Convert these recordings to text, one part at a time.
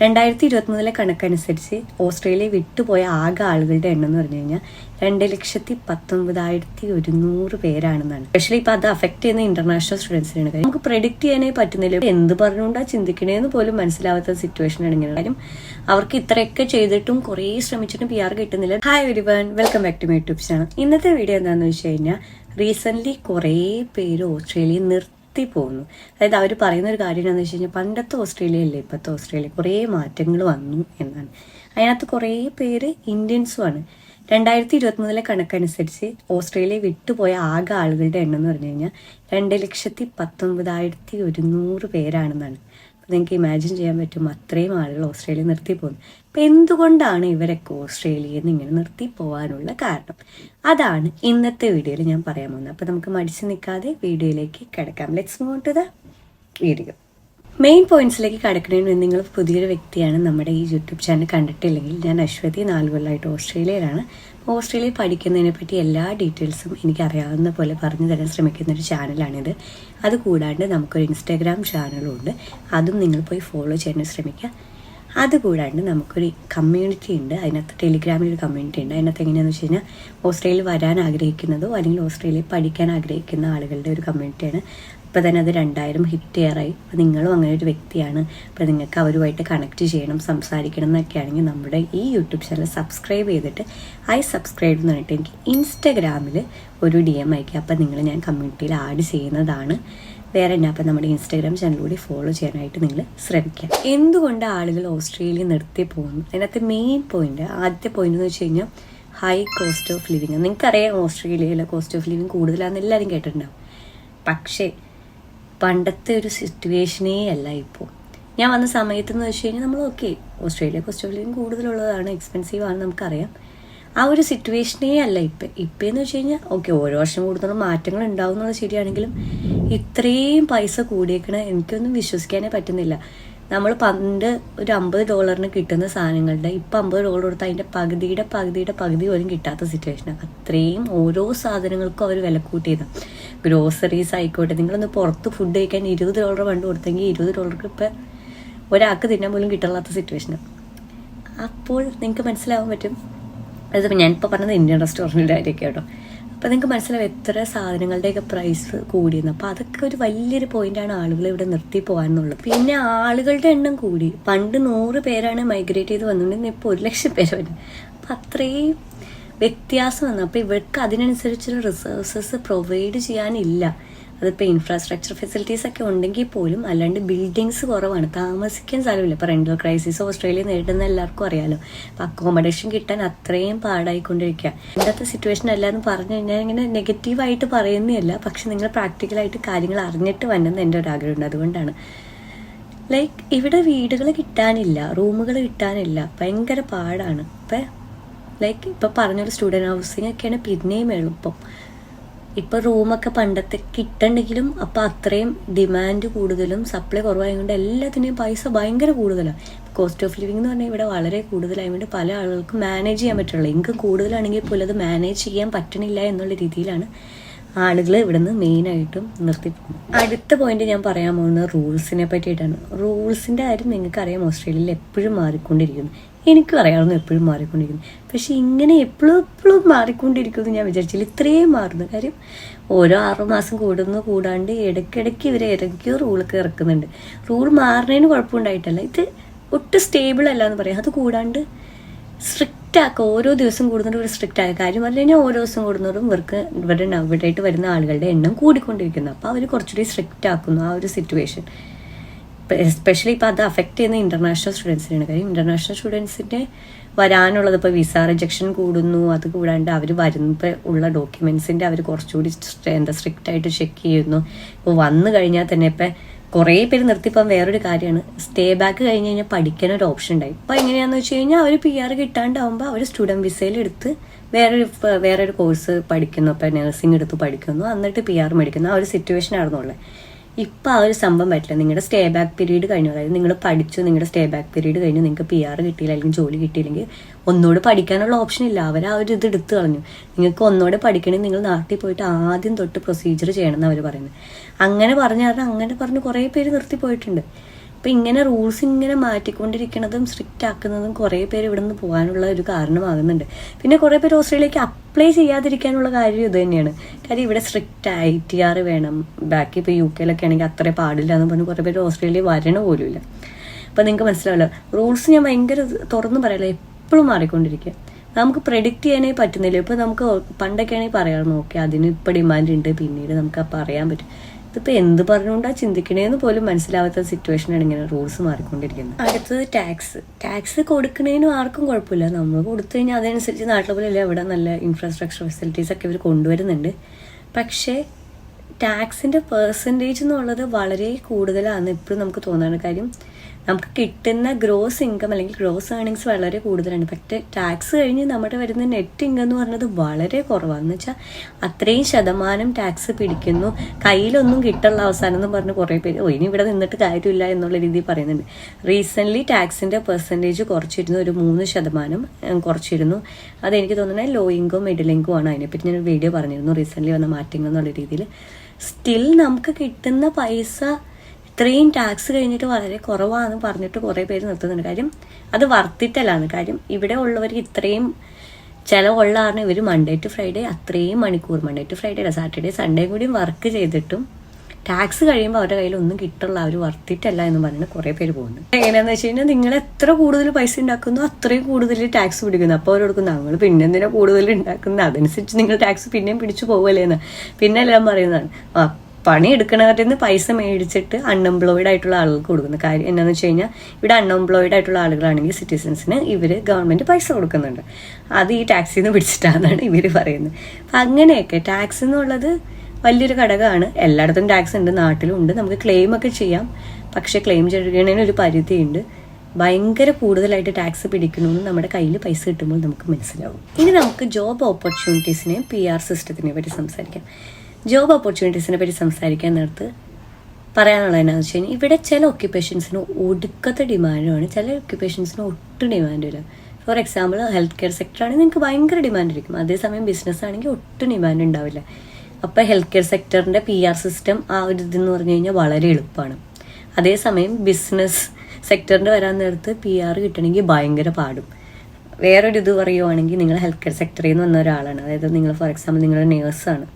2023 കണക്കനുസരിച്ച് ഓസ്ട്രേലിയ വിട്ടുപോയ ആകെ ആളുകളുടെ എണ്ണം എന്ന് പറഞ്ഞു കഴിഞ്ഞാൽ 2,19,100 പേരാണെന്നാണ്. സ്പെഷ്യലി ഇപ്പൊ അത് അഫക്ട് ചെയ്യുന്ന ഇന്റർനാഷണൽ സ്റ്റുഡൻസിനാണ്. നമുക്ക് പ്രെഡിക്ട് ചെയ്യാനേ പറ്റുന്നില്ല, എന്ത് പറഞ്ഞുകൊണ്ടാ ചിന്തിക്കണേന്ന് പോലും മനസ്സിലാവാത്ത സിറ്റുവേഷൻ ആണ് ഇങ്ങനെ. കാര്യം അവർക്ക് ഇത്രയൊക്കെ ചെയ്തിട്ടും കുറെ ശ്രമിച്ചിട്ടും PR കിട്ടുന്നില്ല. Hi everyone, welcome back to my YouTube channel. ഇന്നത്തെ വീഡിയോ എന്താണെന്ന് വെച്ച് കഴിഞ്ഞാൽ റീസെന്റ് കുറെ പേര് ഓസ്ട്രേലിയ പോകുന്നു. അതായത് അവർ പറയുന്ന ഒരു കാര്യം എന്താണെന്ന് വെച്ച് കഴിഞ്ഞാൽ പണ്ടത്തെ ഓസ്ട്രേലിയ അല്ലേ ഇപ്പോഴത്തെ ഓസ്ട്രേലിയ, കുറേ മാറ്റങ്ങൾ വന്നു എന്നാണ്. അതിനകത്ത് കുറേ പേര് ഇന്ത്യൻസുമാണ്. 2023 കണക്കനുസരിച്ച് ഓസ്ട്രേലിയ വിട്ടുപോയ ആകെ ആളുകളുടെ എണ്ണം എന്ന് പറഞ്ഞു കഴിഞ്ഞാൽ 2,19,100 പേരാണെന്നാണ്. അപ്പം നിങ്ങൾക്ക് ഇമാജിൻ ചെയ്യാൻ പറ്റും, അത്രയും ആളുകൾ ഓസ്ട്രേലിയ നിർത്തി പോകുന്നു. അപ്പം എന്തുകൊണ്ടാണ് ഇവരൊക്കെ ഓസ്ട്രേലിയയിൽ നിന്ന് ഇങ്ങനെ നിർത്തി പോകാനുള്ള കാരണം? അതാണ് ഇന്നത്തെ വീഡിയോയിൽ ഞാൻ പറയാൻ പോകുന്നത്. അപ്പം നമുക്ക് മടിച്ചു നിൽക്കാതെ വീഡിയോയിലേക്ക് കിടക്കാം. Let's move to the video. Main പോയിന്റ്സിലേക്ക് കിടക്കുന്നതിന് നിങ്ങൾ പുതിയൊരു വ്യക്തിയാണ് നമ്മുടെ ഈ യൂട്യൂബ് ചാനൽ കണ്ടിട്ടില്ലെങ്കിൽ, ഞാൻ അശ്വതി 4 കൊല്ലമായിട്ട് ഓസ്ട്രേലിയയിലാണ്. ഓസ്ട്രേലിയ പഠിക്കുന്നതിനെ പറ്റി എല്ലാ ഡീറ്റെയിൽസും എനിക്ക് അറിയാവുന്ന പോലെ പറഞ്ഞു തരാൻ ശ്രമിക്കുന്ന ഒരു ചാനലാണിത്. അതുകൂടാണ്ട് നമുക്കൊരു ഇൻസ്റ്റാഗ്രാം ചാനലും ഉണ്ട്, അതും നിങ്ങൾ പോയി ഫോളോ ചെയ്യാൻ ശ്രമിക്കുക. അതുകൂടാണ്ട് നമുക്കൊരു കമ്മ്യൂണിറ്റി ഉണ്ട്, അതിനകത്ത് ടെലിഗ്രാമിൽ ഒരു കമ്മ്യൂണിറ്റി ഉണ്ട്. അതിനകത്ത് എങ്ങനെയാണെന്ന് വെച്ച് കഴിഞ്ഞാൽ ഓസ്ട്രേലിയ വരാൻ ആഗ്രഹിക്കുന്നതോ അല്ലെങ്കിൽ ഓസ്ട്രേലിയ പഠിക്കാൻ ആഗ്രഹിക്കുന്ന ആളുകളുടെ ഒരു കമ്മ്യൂണിറ്റിയാണ്. ഇപ്പോൾ തന്നെ അത് 2000 ഹിറ്റ് ചെയ്യാറായി. അപ്പോൾ നിങ്ങളും അങ്ങനെ ഒരു വ്യക്തിയാണ്, അപ്പോൾ നിങ്ങൾക്ക് അവരുമായിട്ട് കണക്ട് ചെയ്യണം, സംസാരിക്കണം എന്നൊക്കെ ആണെങ്കിൽ നമ്മുടെ ഈ യൂട്യൂബ് ചാനൽ സബ്സ്ക്രൈബ് ചെയ്തിട്ട് സബ്സ്ക്രൈബ് എന്ന് പറഞ്ഞിട്ട് എനിക്ക് ഇൻസ്റ്റഗ്രാമിൽ ഒരു DM അയക്കുക. അപ്പോൾ നിങ്ങൾ ഞാൻ കമ്മ്യൂണിറ്റിയിൽ ആഡ് ചെയ്യുന്നതാണ്. വേറെ എന്നാ, അപ്പം നമ്മുടെ ഇൻസ്റ്റാഗ്രാം ചാനലിലൂടെ ഫോളോ ചെയ്യാനായിട്ട് നിങ്ങൾ ശ്രമിക്കുക. എന്തുകൊണ്ട് ആളുകൾ ഓസ്ട്രേലിയ നിർത്തി പോകുന്നു? അതിനകത്ത് മെയിൻ പോയിന്റ്, ആദ്യത്തെ പോയിന്റ് എന്ന് വെച്ച് കഴിഞ്ഞാൽ ഹൈ കോസ്റ്റ് ഓഫ് ലിവിങ്. നിങ്ങൾക്കറിയാം ഓസ്ട്രേലിയയിലെ കോസ്റ്റ് ഓഫ് ലിവിങ് കൂടുതലാണെന്ന് എല്ലാവരും കേട്ടിട്ടുണ്ടാവും. പക്ഷേ പണ്ടത്തെ ഒരു സിറ്റുവേഷനേ അല്ല ഇപ്പോൾ. ഞാൻ വന്ന സമയത്തെന്ന് വെച്ച് കഴിഞ്ഞാൽ നമ്മൾ ഓസ്ട്രേലിയ കോസ്റ്റ് ഓഫ് ലിവിങ് കൂടുതലുള്ളതാണ്, എക്സ്പെൻസീവ് ആണെന്ന് നമുക്കറിയാം. ആ ഒരു സിറ്റുവേഷനേ അല്ല ഇപ്പോഴെന്ന് വെച്ച് കഴിഞ്ഞാൽ ഓരോ വർഷം കൂടുതലും മാറ്റങ്ങൾ ഉണ്ടാവും എന്നുള്ളത് ശരിയാണെങ്കിലും ഇത്രയും പൈസ കൂടിയേക്കണ എനിക്കൊന്നും വിശ്വസിക്കാനേ പറ്റുന്നില്ല. നമ്മൾ പണ്ട് ഒരു $50 കിട്ടുന്ന സാധനങ്ങളുടെ ഇപ്പം $50 കൊടുത്ത് അതിൻ്റെ പകുതി പോലും കിട്ടാത്ത സിറ്റുവേഷനാണ്. അത്രയും ഓരോ സാധനങ്ങൾക്കും അവർ വില കൂട്ടിയതാണ്. ഗ്രോസറീസ് ആയിക്കോട്ടെ, നിങ്ങളൊന്ന് പുറത്ത് ഫുഡ് കഴിക്കാൻ $20 പണ്ട് കൊടുത്തെങ്കിൽ $20 ഇപ്പം ഒരാൾക്ക് തിന്നാൻ പോലും കിട്ടാത്ത സിറ്റുവേഷനാണ്. അപ്പോൾ നിങ്ങൾക്ക് മനസ്സിലാവാൻ പറ്റും, അതിപ്പോൾ ഞാനിപ്പോൾ പറഞ്ഞത് ഇന്ത്യൻ റെസ്റ്റോറൻറ്റിൻ്റെ കാര്യമൊക്കെ കേട്ടോ. അപ്പോൾ നിങ്ങൾക്ക് മനസ്സിലാവും എത്ര സാധനങ്ങളുടെയൊക്കെ പ്രൈസ് കൂടിയെന്ന്. അപ്പോൾ അതൊക്കെ ഒരു വലിയൊരു പോയിന്റാണ് ആളുകൾ ഇവിടെ നിർത്തി പോകാനുള്ളത്. പിന്നെ ആളുകളുടെ എണ്ണം കൂടി. പണ്ട് 100 പേരാണ് മൈഗ്രേറ്റ് ചെയ്ത് വന്നുകൊണ്ടിരുന്നത്, ഇപ്പോൾ 1,00,000 പേര് വരും. അപ്പം അത്രയും വ്യത്യാസം വന്നു. അപ്പോൾ ഇവർക്ക് അതിനനുസരിച്ചുള്ള റിസോഴ്സസ് പ്രൊവൈഡ് ചെയ്യാനില്ല. അതിപ്പോൾ ഇൻഫ്രാസ്ട്രക്ചർ ഫെസിലിറ്റീസ് ഒക്കെ ഉണ്ടെങ്കിൽ പോലും അല്ലാണ്ട് ബിൽഡിങ്സ് കുറവാണ്, താമസിക്കാൻ സ്ഥലമില്ല. ഇപ്പോൾ റെന്റൽ ക്രൈസിസ് ഓസ്ട്രേലിയ നേരിടുന്ന എല്ലാവർക്കും അറിയാലോ. അപ്പോൾ അക്കോമഡേഷൻ കിട്ടാൻ അത്രയും പാടായിക്കൊണ്ടിരിക്കുക. ഇന്നത്തെ സിറ്റുവേഷൻ അല്ലാന്ന് പറഞ്ഞു കഴിഞ്ഞാൽ ഇങ്ങനെ നെഗറ്റീവായിട്ട് പറയുന്നതല്ല, പക്ഷെ നിങ്ങൾ പ്രാക്ടിക്കലായിട്ട് കാര്യങ്ങൾ അറിഞ്ഞിട്ട് വന്നെന്ന് എൻ്റെ ഒരു ആഗ്രഹമുണ്ട്. അതുകൊണ്ടാണ് ഇവിടെ വീടുകൾ കിട്ടാനില്ല, റൂമുകൾ കിട്ടാനില്ല, ഭയങ്കര പാടാണ്. ഇപ്പം പറഞ്ഞൊരു സ്റ്റുഡൻറ് ഹൗസിംഗ് ഒക്കെയാണ് പിന്നെയും എളുപ്പം. ഇപ്പോൾ റൂമൊക്കെ പണ്ടത്തെ കിട്ടണ്ടെങ്കിലും അപ്പം അത്രയും ഡിമാൻഡ് കൂടുതലും സപ്ലൈ കുറവായതുകൊണ്ട് എല്ലാത്തിൻ്റെയും പൈസ ഭയങ്കര കൂടുതലാണ്. കോസ്റ്റ് ഓഫ് ലിവിംഗ് എന്ന് പറഞ്ഞാൽ ഇവിടെ വളരെ കൂടുതലായതുകൊണ്ട് പല ആളുകൾക്കും മാനേജ് ചെയ്യാൻ പറ്റുള്ളൂ. ഇൻകം കൂടുതലാണെങ്കിൽ പോലും അത് മാനേജ് ചെയ്യാൻ പറ്റണില്ല എന്നുള്ള രീതിയിലാണ് ആളുകൾ ഇവിടെ നിന്ന് മെയിനായിട്ടും നിർത്തിപ്പോകുന്നത്. അടുത്ത പോയിന്റ് ഞാൻ പറയാൻ പോകുന്നത് റൂൾസിനെ പറ്റിയിട്ടാണ്. റൂൾസിൻ്റെ കാര്യം നിങ്ങൾക്കറിയാം, ഓസ്ട്രേലിയയിൽ എപ്പോഴും മാറിക്കൊണ്ടിരിക്കുന്നു. എനിക്കും അറിയാവുന്ന എപ്പോഴും മാറിക്കൊണ്ടിരിക്കുന്നു. പക്ഷെ ഇങ്ങനെ എപ്പോഴും മാറിക്കൊണ്ടിരിക്കുമെന്ന് ഞാൻ വിചാരിച്ചില്ല, ഇത്രയും മാറുന്നു. കാര്യം ഓരോ 6 മാസം കൂടാണ്ട് ഇടയ്ക്കിടയ്ക്ക് ഇവർ ഇറക്കിയോ റൂളൊക്കെ ഇറക്കുന്നുണ്ട്. റൂൾ മാറുന്നതിന് കുഴപ്പമുണ്ടായിട്ടല്ല, ഇത് ഒട്ടും സ്റ്റേബിൾ അല്ല എന്ന് പറയാം. അത് കൂടാണ്ട് സ്ട്രിക്റ്റ് ആക്കുക, ഓരോ ദിവസം കൂടുന്നതും ഒരു സ്ട്രിക്റ്റ് ആയ കാര്യം പറഞ്ഞു കഴിഞ്ഞാൽ ഓരോ ദിവസം കൂടുന്നതും ഇവിടെയായിട്ട് വരുന്ന ആളുകളുടെ എണ്ണം കൂടിക്കൊണ്ടിരിക്കുന്നു. അപ്പോൾ അവർ കുറച്ചുകൂടി സ്ട്രിക്റ്റ് ആക്കുന്നു ആ ഒരു സിറ്റുവേഷൻ. എസ്പെഷ്യലി ഇപ്പോൾ അത് അഫക്ട് ചെയ്യുന്ന ഇന്റർനാഷണൽ സ്റ്റുഡൻസിനാണ്. കാര്യം ഇന്റർനാഷണൽ സ്റ്റുഡൻസിൻ്റെ വരാനുള്ളത് ഇപ്പോൾ വിസ റിജക്ഷൻ കൂടുന്നു. അത് കൂടാണ്ട് അവർ വരുമ്പോൾ ഉള്ള ഡോക്യുമെന്റ്സിൻ്റെ അവർ കുറച്ചുകൂടി സ്ട്രിക്റ്റ് ആയിട്ട് ചെക്ക് ചെയ്യുന്നു. ഇപ്പോൾ വന്നു കഴിഞ്ഞാൽ തന്നെ ഇപ്പം കുറേ പേര് നിർത്തിപ്പോകാൻ വേറൊരു കാര്യമാണ്, സ്റ്റേ ബാക്ക് കഴിഞ്ഞ് കഴിഞ്ഞാൽ പഠിക്കാനൊരു ഓപ്ഷൻ ഉണ്ടായി. ഇപ്പോൾ എങ്ങനെയാണെന്ന് വെച്ച് കഴിഞ്ഞാൽ അവർ PR കിട്ടാണ്ടാവുമ്പോൾ അവർ സ്റ്റുഡൻറ് വിസയിലെടുത്ത് വേറൊരു കോഴ്സ് പഠിക്കുന്നു. ഇപ്പോൾ നഴ്സിംഗ് എടുത്ത് പഠിക്കുന്നു, എന്നിട്ട് PR മേടിക്കുന്നു. ആ ഒരു സിറ്റുവേഷൻ ആയിരുന്നുള്ളത്. ഇപ്പം ആ ഒരു സംഭവം പറ്റില്ല. നിങ്ങളുടെ സ്റ്റേ ബാക്ക് പീരീഡ് കഴിഞ്ഞു, അതായത് നിങ്ങൾ പഠിച്ചു, നിങ്ങളുടെ സ്റ്റേ ബാക്ക് പീരീഡ് കഴിഞ്ഞു, നിങ്ങൾക്ക് PR കിട്ടിയില്ല അല്ലെങ്കിൽ ജോലി കിട്ടിയില്ലെങ്കിൽ ഒന്നുകൂടെ പഠിക്കാനുള്ള ഓപ്ഷൻ ഇല്ല. അവർ ആ ഒരു ഇത് എടുത്തു കളഞ്ഞു. നിങ്ങൾക്ക് ഒന്നുകൂടെ പഠിക്കണമെങ്കിൽ നിങ്ങൾ നാട്ടിൽ പോയിട്ട് ആദ്യം തൊട്ട് പ്രൊസീജിയർ ചെയ്യണമെന്ന് അവർ പറയുന്നത്. അങ്ങനെ പറഞ്ഞ് കുറേ പേര് നിർത്തി പോയിട്ടുണ്ട്. അപ്പം ഇങ്ങനെ റൂൾസ് ഇങ്ങനെ മാറ്റിക്കൊണ്ടിരിക്കുന്നതും സ്ട്രിക്റ്റ് ആക്കുന്നതും കുറേ പേര് ഇവിടെ നിന്ന് പോകാനുള്ള ഒരു കാരണമാകുന്നുണ്ട്. പിന്നെ കുറേ പേര് ഓസ്ട്രേലിയക്ക് അപ്ലൈ ചെയ്യാതിരിക്കാനുള്ള കാര്യം ഇത് തന്നെയാണ്. കാര്യം ഇവിടെ സ്ട്രിക്റ്റ് ITR വേണം. ബാക്കി ഇപ്പോൾ UK ആണെങ്കിൽ അത്രേ പാടില്ല എന്ന് പറഞ്ഞ് കുറേ പേര് ഓസ്ട്രേലിയ വരണ പോലുമില്ല. അപ്പം നിങ്ങൾക്ക് മനസ്സിലാവില്ല, റൂൾസ് ഞാൻ ഭയങ്കര തുറന്നു പറയല്ല, എപ്പോഴും മാറിക്കൊണ്ടിരിക്കുക. നമുക്ക് പ്രെഡിക്റ്റ് ചെയ്യാനേ പറ്റുന്നില്ല. ഇപ്പോൾ നമുക്ക് പണ്ടൊക്കെ ആണെങ്കിൽ പറയാമായിരുന്നു, ഓക്കെ അതിന് ഇപ്പോൾ ഡിമാൻഡ് ഉണ്ട്, പിന്നീട് നമുക്ക് അപ്പോൾ അറിയാൻ പറ്റും. ഇതിപ്പോൾ എന്ത് പറഞ്ഞുകൊണ്ടാണ് ചിന്തിക്കണേന്ന് പോലും മനസ്സിലാവാത്ത സിറ്റുവേഷനാണ് ഇങ്ങനെ റൂൾസ് മാറിക്കൊണ്ടിരിക്കുന്നത്. അടുത്തത് ടാക്സ് കൊടുക്കണേനും ആർക്കും കുഴപ്പമില്ല. നമ്മൾ കൊടുത്തു കഴിഞ്ഞാൽ അതനുസരിച്ച് നാട്ടിലെ പോലെ അല്ല, ഇവിടെ നല്ല ഇൻഫ്രാസ്ട്രക്ചർ ഫെസിലിറ്റീസ് ഒക്കെ ഇവർ കൊണ്ടുവരുന്നുണ്ട്. പക്ഷേ ടാക്സിൻ്റെ പെർസെൻറ്റേജ് എന്നുള്ളത് വളരെ കൂടുതലാണ് എപ്പോഴും നമുക്ക് തോന്നാണ്. കാര്യം നമുക്ക് കിട്ടുന്ന ഗ്രോസ് ഇൻകം അല്ലെങ്കിൽ ഗ്രോസ് ഏർണിങ്സ് വളരെ കൂടുതലാണ്. പക്ഷേ ടാക്സ് കഴിഞ്ഞ് നമ്മുടെ വരുന്ന നെറ്റ് ഇൻകം എന്ന് പറഞ്ഞത് വളരെ കുറവാണെന്ന് വെച്ചാൽ അത്രയും ശതമാനം ടാക്സ് പിടിക്കുന്നു. കയ്യിലൊന്നും കിട്ടുള്ള അവസാനം എന്ന് പറഞ്ഞ് കുറേ പേര് ഇനി ഇവിടെ നിന്നിട്ട് കാര്യമില്ല എന്നുള്ള രീതിയിൽ പറയുന്നുണ്ട്. റീസെൻ്റ്ലി ടാക്സിൻ്റെ പെർസെൻറ്റേജ് കുറച്ചിരുന്നു, ഒരു 3% കുറച്ചിരുന്നു. അതെനിക്ക് തോന്നുന്നത് ലോ ഇൻകം മിഡിൽ ഇൻകം ആണ്. അതിനെപ്പറ്റി ഞാൻ വീഡിയോ പറഞ്ഞിരുന്നു, റീസെൻ്റ്ലി വന്ന മാറ്റങ്ങൾ എന്നുള്ള രീതിയിൽ. സ്റ്റിൽ നമുക്ക് കിട്ടുന്ന പൈസ ഇത്രയും ടാക്സ് കഴിഞ്ഞിട്ട് വളരെ കുറവാണെന്ന് പറഞ്ഞിട്ട് കുറേ പേര് നിർത്തുന്നുണ്ട്. കാര്യം അത് വർത്തിട്ടല്ലാന്ന്. കാര്യം ഇവിടെ ഉള്ളവർക്ക് ഇത്രയും ചിലവുള്ള കാരണം ഇവർ മൺഡേ ടു ഫ്രൈഡേ അത്രയും മണിക്കൂർ, മൺഡേ ടു ഫ്രൈഡേ അല്ല സാറ്റർഡേ സൺഡേ കൂടിയും വർക്ക് ചെയ്തിട്ടും ടാക്സ് കഴിയുമ്പോൾ അവരുടെ കയ്യിൽ ഒന്നും കിട്ടുള്ള, അവർ വർത്തിട്ടല്ല എന്ന് പറഞ്ഞിട്ട് കുറേ പേര് പോകുന്നു. എങ്ങനെയാണെന്ന് വെച്ച് കഴിഞ്ഞാൽ നിങ്ങൾ എത്ര കൂടുതൽ പൈസ ഉണ്ടാക്കുന്നു അത്രയും കൂടുതൽ ടാക്സ് പിടിക്കുന്നു. അപ്പോൾ അവർ കൊടുക്കുന്നു, ഞങ്ങൾ പിന്നെ എന്തിനാ കൂടുതൽ ഉണ്ടാക്കുന്നത്, അതനുസരിച്ച് നിങ്ങൾ ടാക്സ് പിന്നെയും പിടിച്ചു പോകല്ലേന്ന് പിന്നെ എല്ലാം പറയുന്നതാണ്. പണി എടുക്കണവരുടെ നിന്ന് പൈസ മേടിച്ചിട്ട് അൺഎംപ്ലോയിഡ് ആയിട്ടുള്ള ആളുകൾക്ക് കൊടുക്കുന്ന കാര്യം എന്താണെന്ന് വെച്ച് കഴിഞ്ഞാൽ ഇവിടെ അൺഎംപ്ലോയിഡ് ആയിട്ടുള്ള ആളുകളാണെങ്കിൽ സിറ്റിസൻസിന് ഇവർ ഗവൺമെൻറ് പൈസ കൊടുക്കുന്നുണ്ട്. അത് ഈ ടാക്സിൽ നിന്ന് പിടിച്ചിട്ടാണെന്നാണ് ഇവർ പറയുന്നത്. അപ്പം അങ്ങനെയൊക്കെ ടാക്സ് എന്നുള്ളത് വലിയൊരു ഘടകമാണ്. എല്ലായിടത്തും ടാക്സ് ഉണ്ട്, നാട്ടിലും ഉണ്ട്. നമുക്ക് ക്ലെയിം ഒക്കെ ചെയ്യാം. പക്ഷേ ക്ലെയിം ചെയ്യുന്നതിന് ഒരു പരിധിയുണ്ട്. ഭയങ്കര കൂടുതലായിട്ട് ടാക്സ് പിടിക്കണമെന്ന് നമ്മുടെ കയ്യിൽ പൈസ കിട്ടുമ്പോൾ നമുക്ക് മനസ്സിലാവും. ഇനി നമുക്ക് ജോബ് ഓപ്പർച്യൂണിറ്റീസിനെയും PR സിസ്റ്റത്തിനെ പറ്റി സംസാരിക്കാം. ജോബ് ഓപ്പർച്യൂണിറ്റീസിനെ പറ്റി സംസാരിക്കാൻ നേരത്ത് പറയാനുള്ളത് എന്താണെന്ന് വെച്ച് കഴിഞ്ഞാൽ ഇവിടെ ചില ഒക്യുപ്പേഷൻസിന് ഒടുക്കത്തെ ഡിമാൻഡുമാണ്, ചില ഒക്യുപ്പേഷൻസിന് ഒട്ടും ഡിമാൻഡില്ല. For example health care sector ആണെങ്കിൽ നിങ്ങൾക്ക് ഭയങ്കര ഡിമാൻഡ് ഇരിക്കും, അതേസമയം ബിസിനസ് ആണെങ്കിൽ ഒട്ടും ഡിമാൻഡ് ഉണ്ടാവില്ല. അപ്പോൾ ഹെൽത്ത് കെയർ സെക്ടറിൻ്റെ PR സിസ്റ്റം ആ ഒരു ഇതെന്ന് പറഞ്ഞു കഴിഞ്ഞാൽ വളരെ എളുപ്പമാണ്. അതേസമയം ബിസിനസ് സെക്ടറിൻ്റെ വരാൻ നേരത്ത് PR കിട്ടണമെങ്കിൽ ഭയങ്കര പാടും. വേറൊരു ഇത് പറയുവാണെങ്കിൽ നിങ്ങൾ ഹെൽത്ത് കെയർ സെക്ടറിൽ നിന്ന് വന്ന ഒരാളാണ്, അതായത് നിങ്ങൾ ഫോർ എക്സാമ്പിൾ നിങ്ങൾ നേഴ്സാണ്,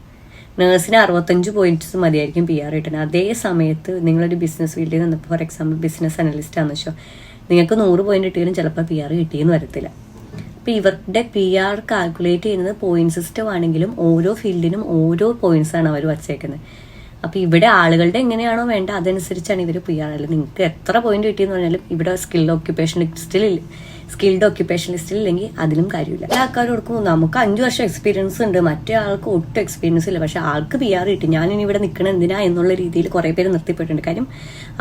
നേഴ്സിന് 65 പോയിന്റ്സ് മതിയായിരിക്കും PR കിട്ടുന്നത്. അതേ സമയത്ത് നിങ്ങളൊരു ബിസിനസ് ഫീൽഡിൽ നിന്ന് ഫോർ എക്സാമ്പിൾ ബിസിനസ് അനലിസ്റ്റ് ആണെന്ന് വെച്ചോ, നിങ്ങൾക്ക് 100 പോയിന്റ് കിട്ടിയാലും ചിലപ്പോൾ PR കിട്ടിയെന്ന് വരത്തില്ല. അപ്പോൾ ഇവരുടെ PR കാൽക്കുലേറ്റ് ചെയ്യുന്നത് പോയിന്റ് സിസ്റ്റം ആണെങ്കിലും ഓരോ ഫീൽഡിനും ഓരോ പോയിന്റ്സാണ് അവർ വച്ചേക്കുന്നത്. അപ്പോൾ ഇവിടെ ആളുകളുടെ എങ്ങനെയാണോ വേണ്ട അതനുസരിച്ചാണ് ഇവർ PR. അല്ലെങ്കിൽ നിങ്ങൾക്ക് എത്ര പോയിന്റ് കിട്ടിയെന്ന് പറഞ്ഞാലും ഇവിടെ സ്കിൽഡ് ഓക്യുപ്പേഷൻ ലിസ്റ്റിൽ ഇല്ലെങ്കിൽ അതിലും കാര്യമില്ല. എല്ലാ ആൾക്കാരും കൊടുക്കും നമുക്ക് 5 വർഷം എക്സ്പീരിയൻസ് ഉണ്ട്, മറ്റേ ആൾക്ക് ഒട്ടും എക്സ്പീരിയൻസ് ഇല്ല, പക്ഷെ ആൾക്ക് PR കിട്ടി, ഞാനിനി ഇവിടെ നിൽക്കണം എന്തിനാ എന്നുള്ള രീതിയിൽ കുറേ പേര് നിർത്തിപ്പെട്ടിട്ടുണ്ട്. കാര്യം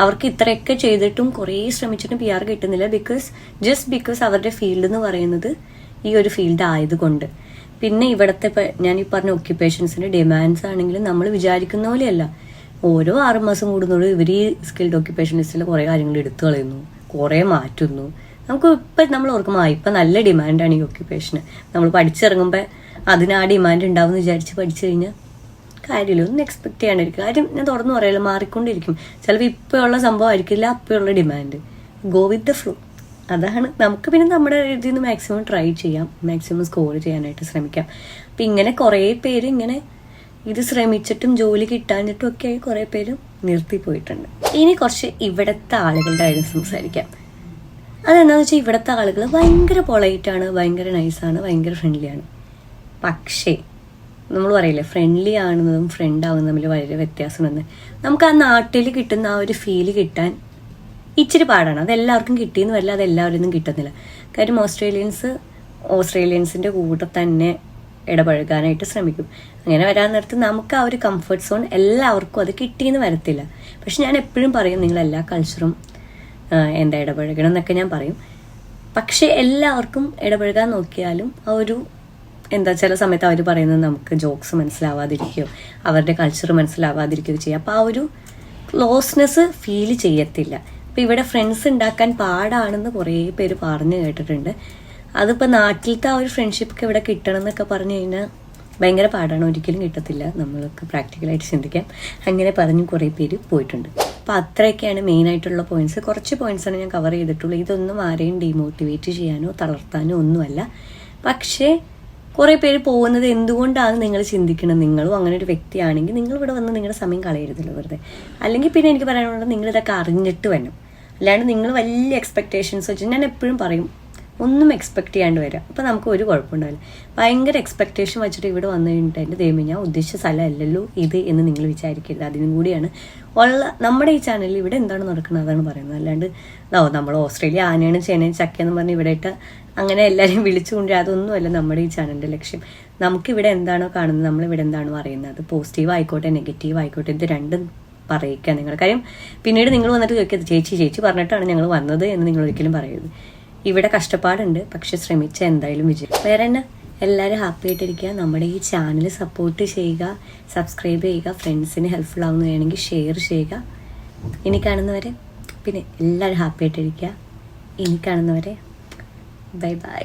അവർക്ക് ഇത്രയൊക്കെ ചെയ്തിട്ടും കുറേ ശ്രമിച്ചിട്ടും PR കിട്ടുന്നില്ല. ബിക്കോസ് അവരുടെ ഫീൽഡ് എന്ന് പറയുന്നത് ഈ ഒരു ഫീൽഡ് ആയതുകൊണ്ട്. പിന്നെ ഇവിടുത്തെ ഞാൻ ഈ പറഞ്ഞ ഒക്യുപ്പേഷൻസിന്റെ ഡിമാൻഡ്സ് ആണെങ്കിലും നമ്മൾ വിചാരിക്കുന്ന പോലെയല്ല. ഓരോ 6 മാസം കൂടുന്നതോട് ഇവർ ഈ സ്കിൽഡ് ഓക്യുപ്പേഷൻ ലിസ്റ്റിൽ കുറേ കാര്യങ്ങൾ എടുത്തു കളയുന്നു, കുറേ മാറ്റുന്നു. നമുക്ക് ഇപ്പം നമ്മൾ ഓർക്കുമ്പോൾ ഇപ്പം നല്ല ഡിമാൻഡാണ് ഈ ഒക്യുപ്പേഷന്, നമ്മൾ പഠിച്ചിറങ്ങുമ്പോൾ അതിന് ആ ഡിമാൻഡ് ഉണ്ടാവും എന്ന് വിചാരിച്ച് പഠിച്ചു കഴിഞ്ഞാൽ കാര്യമില്ല, ഒന്നും എക്സ്പെക്ട് ചെയ്യാണ്ടിരിക്കും. കാര്യം ഞാൻ തുറന്നു പറയല്ലോ, മാറിക്കൊണ്ടിരിക്കും. ചിലപ്പോൾ ഇപ്പോഴുള്ള സംഭവം ആയിരിക്കില്ല അപ്പോഴുള്ള demand. Go with the flow. അതാണ് നമുക്ക്. പിന്നെ നമ്മുടെ ഇതിൽ നിന്ന് മാക്സിമം ട്രൈ ചെയ്യാം, മാക്സിമം സ്കോർ ചെയ്യാനായിട്ട് ശ്രമിക്കാം. അപ്പം ഇങ്ങനെ കുറേ പേര് ഇങ്ങനെ ഇത് ശ്രമിച്ചിട്ടും ജോലി കിട്ടാഞ്ഞിട്ടും ഒക്കെ കുറേ പേര് നിർത്തിപ്പോയിട്ടുണ്ട്. ഇനി കുറച്ച് ഇവിടുത്തെ ആളുകളുടെ കാര്യം സംസാരിക്കാം. അതെന്താണെന്ന് വെച്ചാൽ ഇവിടുത്തെ ആളുകൾ ഭയങ്കര പൊളൈറ്റാണ്, ഭയങ്കര നൈസാണ്, ഭയങ്കര ഫ്രണ്ട്ലിയാണ്. പക്ഷേ നമ്മൾ പറയില്ലേ ഫ്രണ്ട്ലി ആണെന്നതും ഫ്രണ്ട് ആവുന്നതും തമ്മിൽ വളരെ വ്യത്യാസമുണ്ട്. നമുക്ക് ആ നാട്ടിൽ കിട്ടുന്ന ആ ഒരു ഫീല് കിട്ടാൻ ഇച്ചിരി പാടാണ്. അതെല്ലാവർക്കും കിട്ടിയെന്ന് വരില്ല, അതെല്ലാവരും കിട്ടുന്നില്ല. കാര്യം ഓസ്ട്രേലിയൻസിൻ്റെ കൂടെ തന്നെ ഇടപഴകാനായിട്ട് ശ്രമിക്കും. അങ്ങനെ വരാൻ നേരത്ത് നമുക്ക് ആ ഒരു കംഫർട്ട് സോൺ എല്ലാവർക്കും അത് കിട്ടിയെന്ന് വരത്തില്ല. പക്ഷെ ഞാൻ എപ്പോഴും പറയും നിങ്ങൾ എല്ലാ കൾച്ചറും ഇടപഴകണം എന്നൊക്കെ ഞാൻ പറയും. പക്ഷെ എല്ലാവർക്കും ഇടപഴകാൻ നോക്കിയാലും ആ ഒരു ചില സമയത്ത് അവർ പറയുന്നത് നമുക്ക് ജോക്സ് മനസ്സിലാവാതിരിക്കുകയോ അവരുടെ കൾച്ചർ മനസ്സിലാവാതിരിക്കുകയോ ചെയ്യും. അപ്പോൾ ആ ഒരു ക്ലോസ്നെസ് ഫീൽ ചെയ്യത്തില്ല. അപ്പോൾ ഇവിടെ ഫ്രണ്ട്സ് ഉണ്ടാക്കാൻ പാടാണെന്ന് കുറേ പേര് പറഞ്ഞു കേട്ടിട്ടുണ്ട്. അതിപ്പോൾ നാട്ടിലത്തെ ആ ഒരു ഫ്രണ്ട്ഷിപ്പൊക്കെ ഇവിടെ കിട്ടണം എന്നൊക്കെ പറഞ്ഞു കഴിഞ്ഞാൽ ഭയങ്കര പാടാണ്, ഒരിക്കലും കിട്ടത്തില്ല, നമ്മൾക്ക് പ്രാക്ടിക്കലായിട്ട് ചിന്തിക്കാം. അങ്ങനെ പറഞ്ഞ് കുറേ പേര് പോയിട്ടുണ്ട്. അപ്പോൾ അത്രയൊക്കെയാണ് മെയിനായിട്ടുള്ള പോയിന്റ്സ്. കുറച്ച് പോയിന്റ്സാണ് ഞാൻ കവർ ചെയ്തിട്ടുള്ളൂ. ഇതൊന്നും ആരെയും ഡീമോട്ടിവേറ്റ് ചെയ്യാനോ തളർത്താനോ ഒന്നുമല്ല. പക്ഷേ കുറേ പേര് പോകുന്നത് എന്തുകൊണ്ടാണ് നിങ്ങൾ ചിന്തിക്കണം. നിങ്ങളും അങ്ങനെ ഒരു വ്യക്തിയാണെങ്കിൽ നിങ്ങൾ ഇവിടെ വന്ന് നിങ്ങളുടെ സമയം കളയരുതല്ലോ വെറുതെ. അല്ലെങ്കിൽ പിന്നെ എനിക്ക് പറയാനുള്ളത് നിങ്ങളിതൊക്കെ അറിഞ്ഞിട്ട് വരണം. അല്ലാണ്ട് നിങ്ങൾ വലിയ എക്സ്പെക്റ്റേഷൻസ് വെച്ച്, ഞാൻ എപ്പോഴും പറയും, ഒന്നും എക്സ്പെക്ട് ചെയ്യാണ്ട് വരാം, അപ്പോൾ നമുക്ക് ഒരു കുഴപ്പമുണ്ടാവില്ല. ഭയങ്കര എക്സ്പെക്റ്റേഷൻ വെച്ചിട്ട് ഇവിടെ വന്നു കഴിഞ്ഞിട്ട് എൻ്റെ ദൈവം ഞാൻ ഉദ്ദേശിച്ച സ്ഥലമല്ലല്ലോ ഇത് എന്ന് നിങ്ങൾ വിചാരിക്കരുത്. അതിനും കൂടിയാണ് നമ്മുടെ ഈ ചാനലിൽ ഇവിടെ എന്താണ് നടക്കുന്നത് അതാണ് പറയുന്നത്. അല്ലാണ്ട് നമ്മൾ ഓസ്ട്രേലിയ ആനയാണ് ചേനയും ചക്കയെന്ന് പറഞ്ഞ് ഇവിടെ ഇട്ട് അങ്ങനെ എല്ലാവരെയും വിളിച്ചുകൊണ്ട് അതൊന്നുമല്ല നമ്മുടെ ഈ ചാനലിൻ്റെ ലക്ഷ്യം. നമുക്കിവിടെ എന്താണോ കാണുന്നത്, നമ്മളിവിടെ എന്താണോ അറിയുന്നത്, അത് പോസിറ്റീവ് ആയിക്കോട്ടെ നെഗറ്റീവ് ആയിക്കോട്ടെ, ഇത് രണ്ടും പറയിക്കുക നിങ്ങൾ. കാര്യം പിന്നീട് നിങ്ങൾ വന്നിട്ട് ചോദിക്കരുത് ചേച്ചി പറഞ്ഞിട്ടാണ് ഞങ്ങൾ വന്നത് എന്ന് നിങ്ങൾ ഒരിക്കലും പറയരുത്. ഇവിടെ കഷ്ടപ്പാടുണ്ട്, പക്ഷെ ശ്രമിച്ചാൽ എന്തായാലും വിജയം. വേറെ തന്നെ എല്ലാവരും ഹാപ്പി ആയിട്ടിരിക്കുക. നമ്മുടെ ഈ ചാനൽ സപ്പോർട്ട് ചെയ്യുക, സബ്സ്ക്രൈബ് ചെയ്യുക, ഫ്രണ്ട്സിന് ഹെൽപ്ഫുൾ ആവുന്നതാണെങ്കിൽ ഷെയർ ചെയ്യുക. ഇനി കാണുന്നവരെ പിന്നെ എല്ലാവരും ഹാപ്പി ആയിട്ടിരിക്കുക. ഇനി കാണുന്നവരെ ബൈ ബൈ.